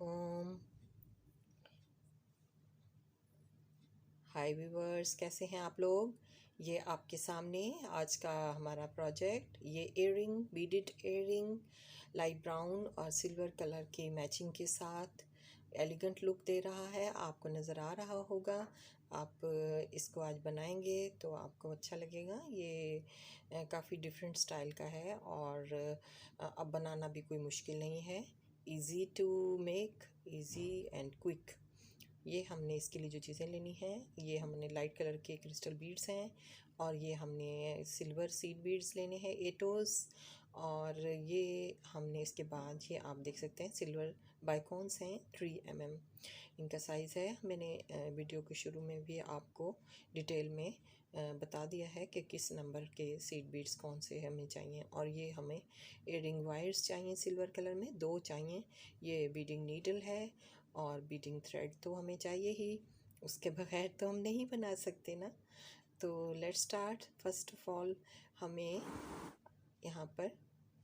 ओम। हाय viewers, कैसे हैं आप लोग। ये आपके सामने आज का हमारा प्रोजेक्ट, ये earring, beaded earring light brown और सिल्वर कलर के मैचिंग के साथ एलिगेंट लुक दे रहा है। आपको नज़र आ रहा होगा। आप इसको आज बनाएंगे तो आपको अच्छा लगेगा। ये काफ़ी डिफरेंट स्टाइल का है और अब बनाना भी कोई मुश्किल नहीं है। Easy to make, easy and quick. ये हमने इसके लिए जो चीज़ें लेनी हैं, ये हमने लाइट कलर के क्रिस्टल बीड्स हैं और ये हमने सिल्वर सीड बीड्स लेने हैं एटोज़। और ये हमने इसके बाद ये आप देख सकते हैं सिल्वर बाइकॉन्स हैं 3 mm इनका साइज़ है। मैंने वीडियो के शुरू में भी आपको डिटेल में बता दिया है कि किस नंबर के सीड बीड्स कौन से हमें चाहिए। और ये हमें इयरिंग वायर्स चाहिए सिल्वर कलर में, 2 चाहिए। ये बीडिंग नीडल है और बीडिंग थ्रेड तो हमें चाहिए ही, उसके बगैर तो हम नहीं बना सकते ना। तो let's start. First of all हमें यहाँ पर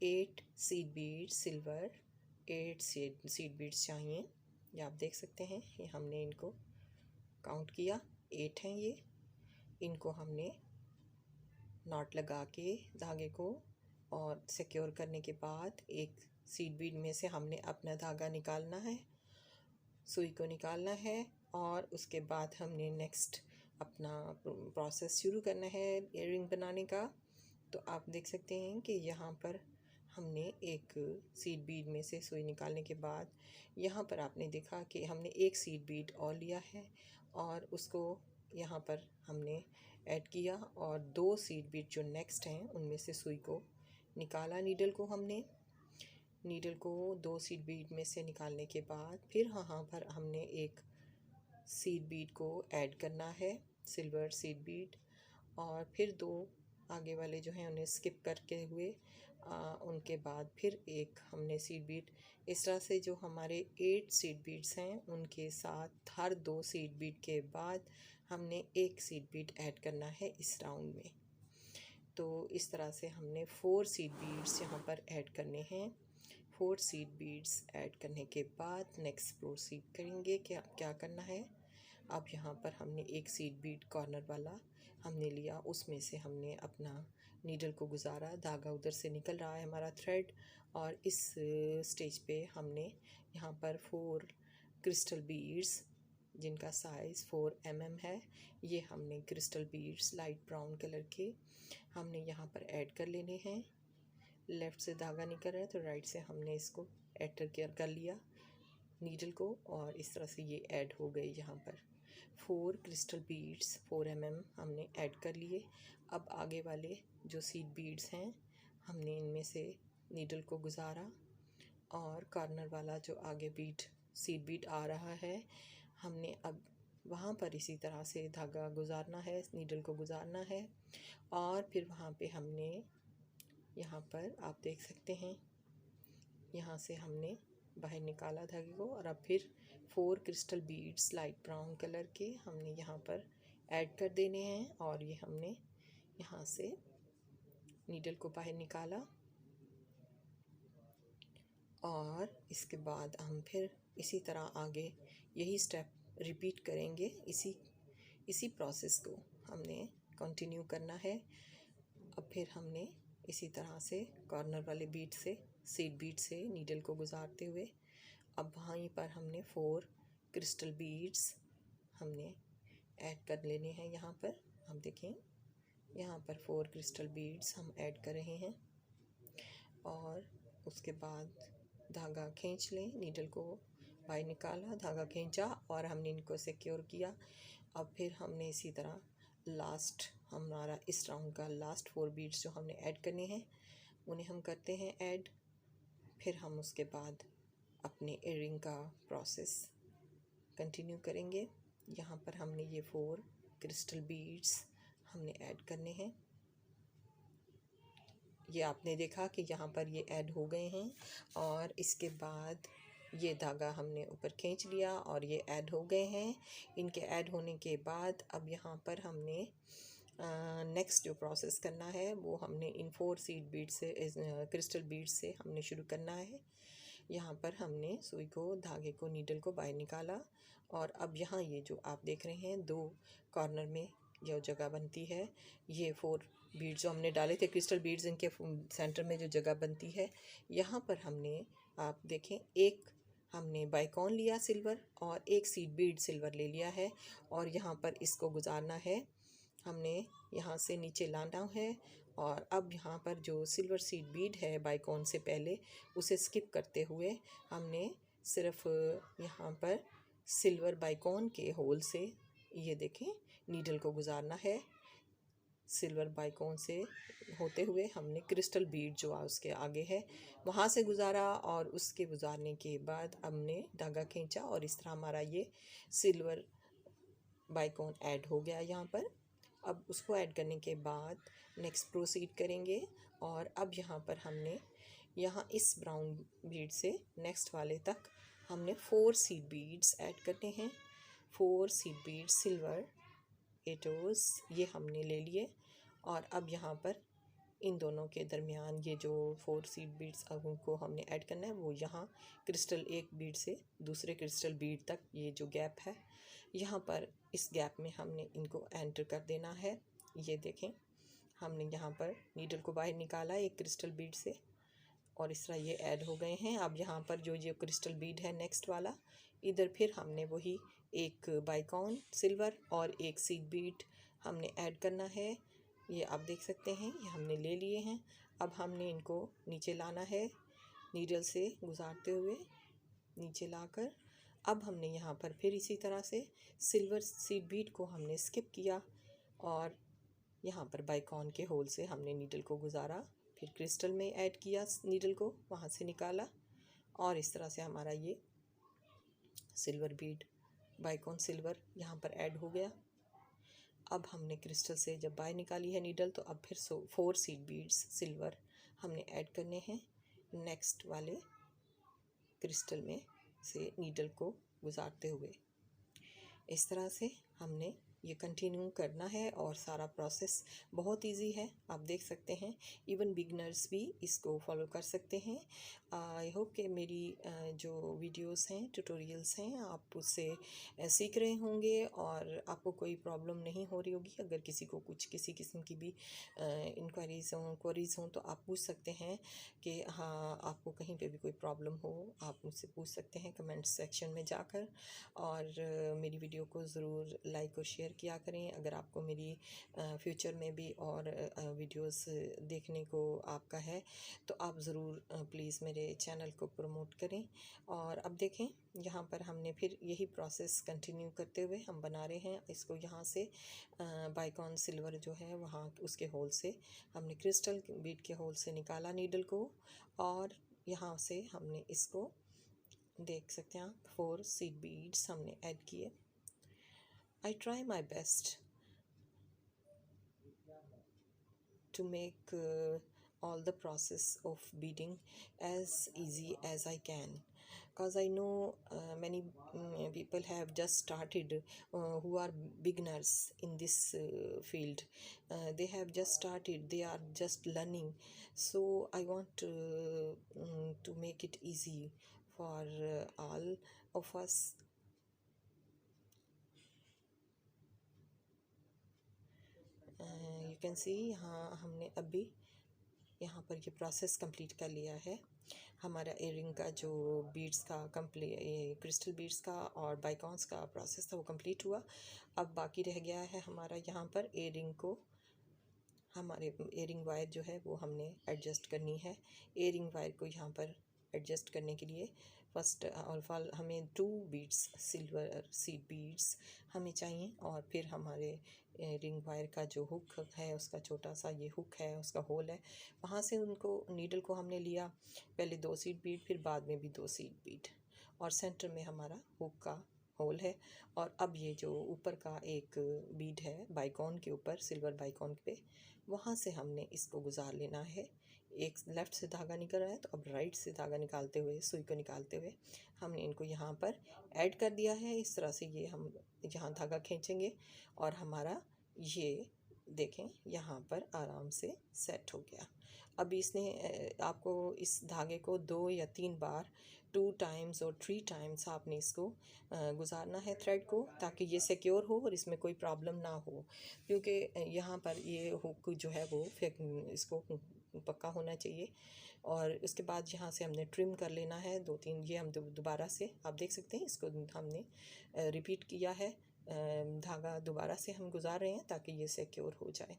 8 seed beads silver, 8 seed beads चाहिए। ये आप देख सकते हैं, ये हमने इनको काउंट किया, 8 हैं ये। इनको हमने नॉट लगा के धागे को और सिक्योर करने के बाद एक सीड बीड में से हमने अपना धागा निकालना है, सुई को निकालना है और उसके बाद हमने नेक्स्ट अपना प्रोसेस शुरू करना है इयरिंग बनाने का। तो आप देख सकते हैं कि यहाँ पर हमने एक सीड बीड में से सुई निकालने के बाद यहाँ पर आपने देखा कि हमने एक सीड बीड और लिया है और उसको यहाँ पर हमने ऐड किया और 2 सीड बीड जो नेक्स्ट हैं उनमें से सुई को निकाला। नीडल को 2 सीड बीड में से निकालने के बाद फिर यहाँ पर हमने एक सीड बीड को ऐड करना है, सिल्वर सीड बीड। और फिर 2 आगे वाले जो हैं उन्हें स्किप करके हुए उनके बाद फिर एक हमने सीड बीड। इस तरह से जो हमारे 8 सीड बीड्स हैं उनके साथ हर 2 सीड बीड के बाद हमने एक सीड बीड ऐड करना है इस राउंड में। तो इस तरह से हमने 4 सीड बीड्स यहाँ पर ऐड करने हैं। 4 सीड बीड्स ऐड करने के बाद नेक्स्ट प्रोसीड करेंगे क्या करना है। अब यहाँ पर हमने एक सीड बीड कॉर्नर वाला हमने लिया, उसमें से हमने अपना नीडल को गुजारा, धागा उधर से निकल रहा है हमारा थ्रेड। और इस स्टेज पे हमने यहाँ पर 4 क्रिस्टल बीड्स जिनका साइज़ 4 mm है, ये हमने crystal beads light brown colour के हमने यहाँ पर ऐड कर लेने हैं। लेफ़्ट से धागा निकल रहा है तो राइट से हमने इसको ऐड कर लिया नीडल को और इस तरह से ये ऐड हो गए। यहाँ पर 4 क्रिस्टल बीड्स 4 mm हमने ऐड कर लिए। अब आगे वाले जो सीड बीड्स हैं हमने इनमें से नीडल को गुजारा और कॉर्नर वाला जो आगे सीड बीड आ रहा है हमने अब वहाँ पर इसी तरह से धागा गुजारना है, नीडल को गुजारना है। और फिर वहाँ पे हमने यहाँ पर आप देख सकते हैं, यहाँ से हमने बाहर निकाला धागे को और अब फिर 4 crystal beads light brown colour के हमने यहाँ पर ऐड कर देने हैं। और ये हमने यहाँ से नीडल को बाहर निकाला और इसके बाद हम फिर इसी तरह आगे यही स्टेप रिपीट करेंगे। इसी प्रोसेस को हमने कंटिन्यू करना है। अब फिर हमने इसी तरह से कॉर्नर वाले बीड से, सीड बीड से नीडल को गुजारते हुए अब वहीं पर हमने 4 क्रिस्टल बीड्स हमने ऐड कर लेने हैं। यहाँ पर हम देखें, यहाँ पर 4 क्रिस्टल बीड्स हम ऐड कर रहे हैं और उसके बाद धागा खींच लें, नीडल को बाहर निकाला, धागा खींचा और हमने इनको सिक्योर किया। अब फिर हमने इसी तरह लास्ट हमारा इस राउंड का लास्ट 4 बीड्स जो हमने ऐड करने हैं उन्हें हम करते हैं ऐड। फिर हम उसके बाद अपने इयरिंग का प्रोसेस कंटिन्यू करेंगे। यहाँ पर हमने ये 4 क्रिस्टल बीड्स हमने ऐड करने हैं। ये आपने देखा कि यहाँ पर ये ऐड हो गए हैं और इसके बाद ये धागा हमने ऊपर खींच लिया और ये ऐड हो गए हैं। इनके ऐड होने के बाद अब यहाँ पर हमने नेक्स्ट जो प्रोसेस करना है वो हमने इन 4 सीड बीड से क्रिस्टल बीड से हमने शुरू करना है। यहाँ पर हमने सुई को, धागे को, नीडल को बाहर निकाला। और अब यहाँ ये जो आप देख रहे हैं 2 कॉर्नर में जो जगह बनती है, ये 4 बीड्स जो हमने डाले थे क्रिस्टल बीड्स, इनके सेंटर में जो जगह बनती है, यहाँ पर हमने, आप देखें, एक हमने बाइकॉन लिया सिल्वर और एक सीड बीड सिल्वर ले लिया है। और यहाँ पर इसको गुजारना है, हमने यहाँ से नीचे लाना है। और अब यहाँ पर जो सिल्वर सीड बीड है बाइकॉन से पहले, उसे स्किप करते हुए हमने सिर्फ यहाँ पर सिल्वर बाइकॉन के होल से, ये देखें, नीडल को गुजारना है। सिल्वर बाइकॉन से होते हुए हमने क्रिस्टल बीड जो उसके आगे है वहाँ से गुजारा, और उसके गुजारने के बाद हमने धागा खींचा और इस तरह हमारा ये सिल्वर बाइकॉन ऐड हो गया यहाँ पर। अब उसको ऐड करने के बाद नेक्स्ट प्रोसीड करेंगे। और अब यहाँ पर हमने यहाँ इस ब्राउन बीड से नेक्स्ट वाले तक हमने 4 सीड बीड्स ऐड करने हैं। 4 सीड बीड सिल्वर एटोस ये हमने ले लिए। और अब यहाँ पर इन दोनों के दरमियान ये जो 4 सीड बीड्स अब उनको हमने ऐड करना है, वो यहाँ क्रिस्टल एक बीड से दूसरे क्रिस्टल बीड तक ये जो गैप है, यहाँ पर इस गैप में हमने इनको एंटर कर देना है। ये देखें, हमने यहाँ पर नीडल को बाहर निकाला एक क्रिस्टल बीड से, और इस तरह ये ऐड हो गए हैं। अब यहाँ पर जो ये क्रिस्टल बीड है नेक्स्ट वाला, इधर फिर हमने वही एक बाइकॉन सिल्वर और एक सीड बीड हमने ऐड करना है। ये आप देख सकते हैं, ये हमने ले लिए हैं। अब हमने इनको नीचे लाना है, नीडल से गुजारते हुए नीचे लाकर। अब हमने यहाँ पर फिर इसी तरह से सिल्वर सीड बीड को हमने स्किप किया और यहाँ पर बाइकॉन के होल से हमने नीडल को गुजारा, फिर क्रिस्टल में ऐड किया, नीडल को वहाँ से निकाला, और इस तरह से हमारा ये सिल्वर बीड बाइकॉन सिल्वर यहाँ पर ऐड हो गया। अब हमने क्रिस्टल से जब बाहर निकाली है नीडल, तो अब फिर 4 सीड बीड्स सिल्वर हमने ऐड करने हैं नेक्स्ट वाले क्रिस्टल में से नीडल को गुजारते हुए। इस तरह से हमने ये कंटिन्यू करना है, और सारा प्रोसेस बहुत इजी है, आप देख सकते हैं। इवन बिगनर्स भी इसको फॉलो कर सकते हैं। आई होप कि मेरी जो वीडियोस हैं, ट्यूटोरियल्स हैं, आप उससे सीख रहे होंगे और आपको कोई प्रॉब्लम नहीं हो रही होगी। अगर किसी को कुछ किसी किस्म की भी क्वेरीज़ हों तो आप पूछ सकते हैं कि हाँ, आपको कहीं पे भी कोई प्रॉब्लम हो आप मुझसे पूछ सकते हैं कमेंट सेक्शन में जाकर। और मेरी वीडियो को ज़रूर लाइक और शेयर किया करें। अगर आपको मेरी फ्यूचर में भी और वीडियोस देखने को आपका है तो आप ज़रूर प्लीज़ मेरे चैनल को प्रमोट करें। और अब देखें, यहाँ पर हमने फिर यही प्रोसेस कंटिन्यू करते हुए हम बना रहे हैं इसको। यहाँ से बाइकॉन सिल्वर जो है वहाँ उसके होल से हमने क्रिस्टल बीड के होल से निकाला नीडल को, और यहाँ से हमने इसको देख सकते हैं आप 4 सीड बीड्स हमने ऐड किए। I try my best to make all the process of beading as easy as I can, because I know many people have just started who are beginners in this field. They have just started, they are just learning, so I want to make it easy for all of us. You can see, यहाँ हमने अभी यहाँ पर ये process complete कर लिया है। हमारा एयरिंग का जो बीड्स का क्रिस्टल बीड्स का और बाइकॉन्स का प्रोसेस था वो कंप्लीट हुआ। अब बाकी रह गया है हमारा यहाँ पर एयरिंग को, हमारे एयरिंग वायर जो है वो हमने एडजस्ट करनी है। एयरिंग वायर को यहाँ पर एडजस्ट करने के लिए फर्स्ट ऑफ ऑल हमें 2 बीड्स सिल्वर सीड बीड्स हमें चाहिए, और फिर हमारे रिंग वायर का जो हुक है उसका छोटा सा ये हुक है, उसका होल है, वहाँ से उनको नीडल को हमने लिया, पहले 2 सीड बीड फिर बाद में भी 2 सीड बीड, और सेंटर में हमारा हुक का होल है। और अब ये जो ऊपर का एक बीड है बाइकॉन के ऊपर, सिल्वर बाइकॉन पे, वहाँ से हमने इसको गुजार लेना है। एक लेफ़्ट से धागा निकल रहा है तो अब राइट से धागा निकालते हुए, सुई को निकालते हुए हमने इनको यहाँ पर ऐड कर दिया है। इस तरह से ये हम यहाँ धागा खींचेंगे और हमारा ये देखें यहाँ पर आराम से सेट हो गया। अब इसने आपको इस धागे को 2 या 3 बार 2 टाइम्स और 3 टाइम्स आपने इसको गुजारना है थ्रेड को, ताकि ये सिक्योर हो और इसमें कोई प्रॉब्लम ना हो। क्योंकि यहाँ पर ये हुक जो है वो फेंक इसको पक्का होना चाहिए। और उसके बाद यहाँ से हमने ट्रिम कर लेना है 2-3, ये हम दोबारा से आप देख सकते हैं इसको हमने रिपीट किया है। धागा दोबारा से हम गुजार रहे हैं ताकि ये सिक्योर हो जाए।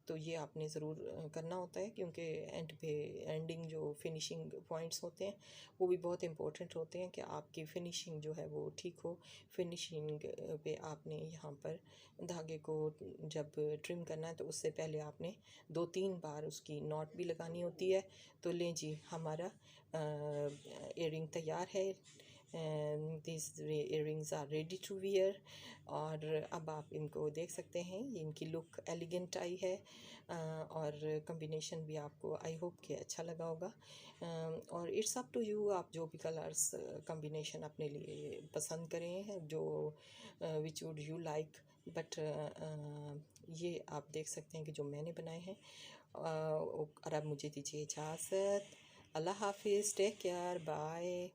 तो ये आपने ज़रूर करना होता है, क्योंकि एंड पे एंडिंग जो फिनिशिंग पॉइंट्स होते हैं वो भी बहुत इंपॉर्टेंट होते हैं कि आपकी फिनिशिंग जो है वो ठीक हो। फिनिशिंग पे आपने यहाँ पर धागे को जब ट्रिम करना है तो उससे पहले आपने 2-3 बार उसकी नॉट भी लगानी होती है। तो लें जी, हमारा इयरिंग तैयार है। This earrings are ready to wear. और अब आप इनको देख सकते हैं, ये इनकी लुक एलिगेंट आई है। और कम्बिनेशन भी आपको आई होप कि अच्छा लगा होगा। और इट्स अप टू यू, आप जो भी कलर्स कम्बिनेशन अपने लिए पसंद करें, जो which would you like. But ये आप देख सकते हैं कि जो मैंने बनाए हैं। और अब मुझे दीजिए इजाज़त। अल्लाह हाफिज़, टेक केयर, बाय।